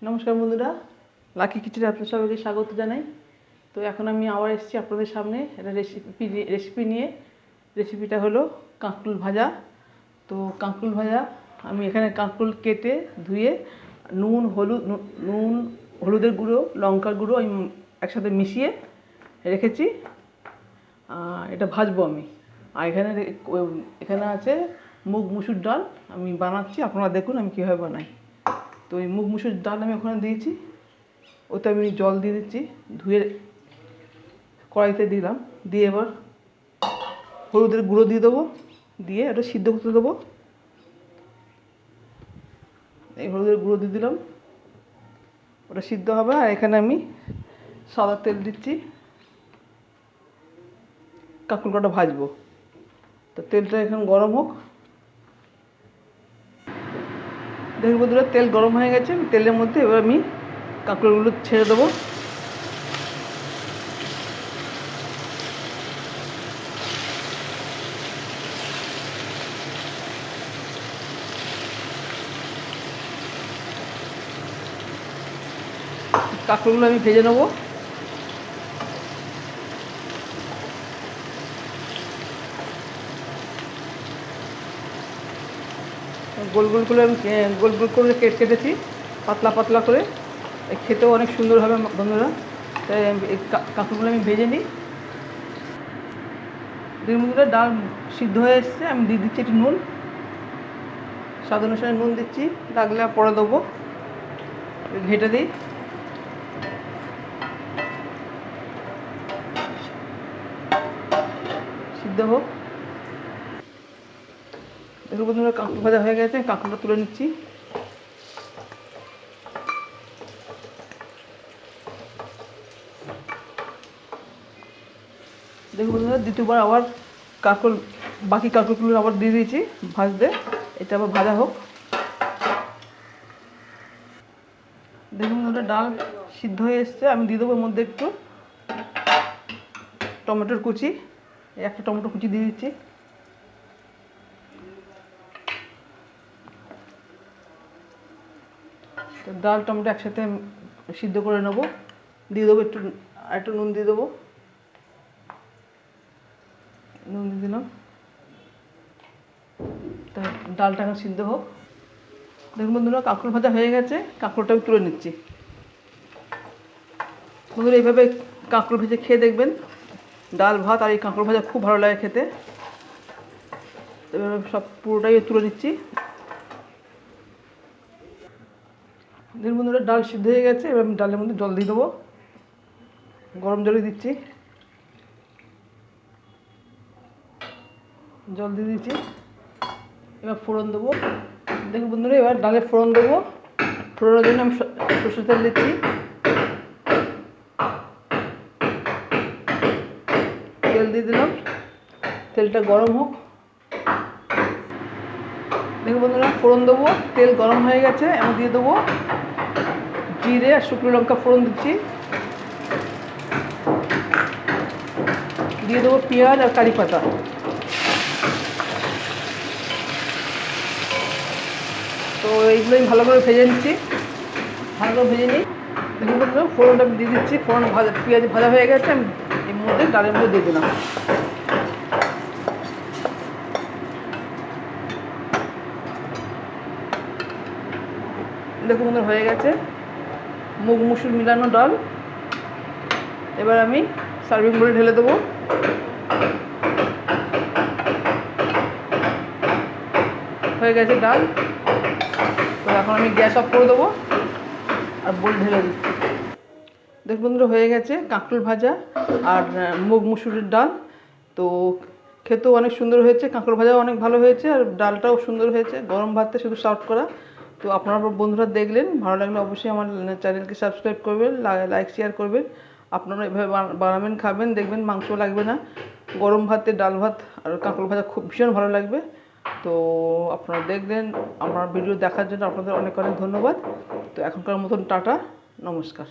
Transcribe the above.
নমস্কার বন্ধুরা, লাকি কিচেনে আপনাদের সবাইকে স্বাগত জানাই। তো এখন আমি আবার এসেছি আপনাদের সামনে একটা রেসিপি নিয়ে। রেসিপিটা হলো কাঁকরোল ভাজা। তো কাঁকরোল ভাজা আমি এখানে কাঁকরোল কেটে ধুয়ে নুন হলুদের গুঁড়ো, লঙ্কার গুঁড়ো আমি একসাথে মিশিয়ে রেখেছি। এটা ভাজবো আমি। আর এখানে আছে মুগ মুসুর ডাল, আমি বানাচ্ছি, আপনারা দেখুন আমি কীভাবে বানাই। তো এই মুগ মুসুর ডাল আমি ওখানে দিয়েছি, ওতে আমি জল দিয়ে দিচ্ছি, ধুয়ে কড়াইতে দিলাম, দিয়ে এবার হলুদের গুঁড়ো দিয়ে দেবো, দিয়ে এটা সিদ্ধ করতে দেবো। এই হলুদের গুঁড়ো দিয়ে দিলাম, ওটা সিদ্ধ হবে। আর এখানে আমি সাদা তেল দিচ্ছি, কাঁকরোলটা ভাজবো। তো তেলটা এখন গরম হোক। দেখুন বন্ধুরা, তেল গরম হয়ে গেছে। তেলের মধ্যে এবার আমি কাঁকরোলগুলো ছেড়ে দেবো। কাঁকরোলগুলো আমি ভেজে নেবো। গোল গোল করে আমি গোল গোল করে কেটেছি, পাতলা পাতলা করে। খেতেও অনেক সুন্দর হবে বন্ধুরা। তাই এই কাঁকরোলগুলো আমি ভেজে নিই। দুই বন্ধুরা, ডাল সিদ্ধ হয়ে এসছে, আমি দিয়ে দিচ্ছি একটু নুন, স্বাদ অনুসারে নুন দিচ্ছি, লাগলে পরে দেবো। ঘেটে দিই, সিদ্ধ হোক। দেখুন বন্ধুরা, কাঁকরোল ভাজা হয়ে গেছে, কাঁকরোলটা তুলে নিচ্ছি। দেখুন বন্ধুরা, দ্বিতীয়বার আবার বাকি কাঁকরোলগুলো আবার দিয়ে দিয়েছি ভাজতে। এটা আবার ভাজা হোক। দেখুন বন্ধুরা, ডাল সিদ্ধ হয়ে এসছে, আমি দিয়ে দেবো এর মধ্যে একটু টমেটোর কুচি। একটা টমেটো কুচি দিয়ে দিচ্ছি। তো ডাল টমেটো একসাথে সিদ্ধ করে নেবো। দিয়ে দেবো একটু নুন দিয়ে দেবো, নুন দিয়ে দিলাম। তো ডালটা এখন সিদ্ধ হোক। দেখুন বন্ধুরা, কাঁকরোল ভাজা হয়ে গেছে, কাঁকরোলটা আমি তুলে নিচ্ছি। বন্ধুরা, এইভাবে কাঁকরোল ভেজে খেয়ে দেখবেন, ডাল ভাত আর এই কাঁকরোল ভাজা খুব ভালো লাগে খেতে। এবার সব পুরোটাই তুলে নিচ্ছি। দেখুন বন্ধুরা, ডাল সিদ্ধ হয়ে গেছে, এবার আমি ডালের মধ্যে জল দিয়ে দেবো, গরম জলই দিচ্ছি। জল দিয়ে দিচ্ছি, এবার ফোড়ন দেবো। দেখুন বন্ধুরা, এবার ডালে ফোড়ন দেবো। ফোড়নের জন্য আমি সরষের তেল দিচ্ছি, তেল দিয়ে দিলাম, তেলটা গরম হোক। দেখুন বন্ধুরা, ফোড়ন দেবো, তেল গরম হয়ে গেছে, আমি দিয়ে দেবো জিরে আর শুকনো লঙ্কা ফোড়ন দিচ্ছি, দিয়ে দেবো পেঁয়াজ আর কারি পাতা। তো এইগুলোই ভালো করে ভেজে নিচ্ছি, ভালো করে ভেজে নিই। দেখুন বন্ধুরা, ফোড়নটা আমি দিয়ে দিচ্ছি, ফোড়ন পেঁয়াজ ভাজা হয়ে গেছে, আমি এর মধ্যে ডালের মধ্যে দিয়ে দিলাম। দেখুন বন্ধুরা, হয়ে গেছে মুগ মুসুর মিলানো ডাল। এবার আমি সার্ভিং বলে ঢেলে দেবো। হয়ে গেছে ডাল। তো এখন আমি গ্যাস অফ করে দেবো আর বলে ঢেলে দিচ্ছি। দেখুন বন্ধুরা, হয়ে গেছে কাঁকরোল ভাজা আর মুগ মুসুরির ডাল। তো খেতেও অনেক সুন্দর হয়েছে, কাঁকরোল ভাজাও অনেক ভালো হয়েছে, আর ডালটাও সুন্দর হয়েছে, গরম ভাতে শুধু সার্ভ করা। তো আপনারা বন্ধুরা দেখলেন, ভালো লাগলে অবশ্যই আমার চ্যানেলকে সাবস্ক্রাইব করবেন, লাইক শেয়ার করবেন। আপনারা এভাবে বানাবেন, খাবেন, দেখবেন মাংস লাগবে না। গরম ভাতে ডাল ভাত আর কাঁকরোল ভাজা খুব ভীষণ ভালো লাগবে। তো আপনারা দেখলেন, আমার ভিডিও দেখার জন্য আপনাদের অনেক অনেক ধন্যবাদ। তো এখনকার মতন টাটা, নমস্কার।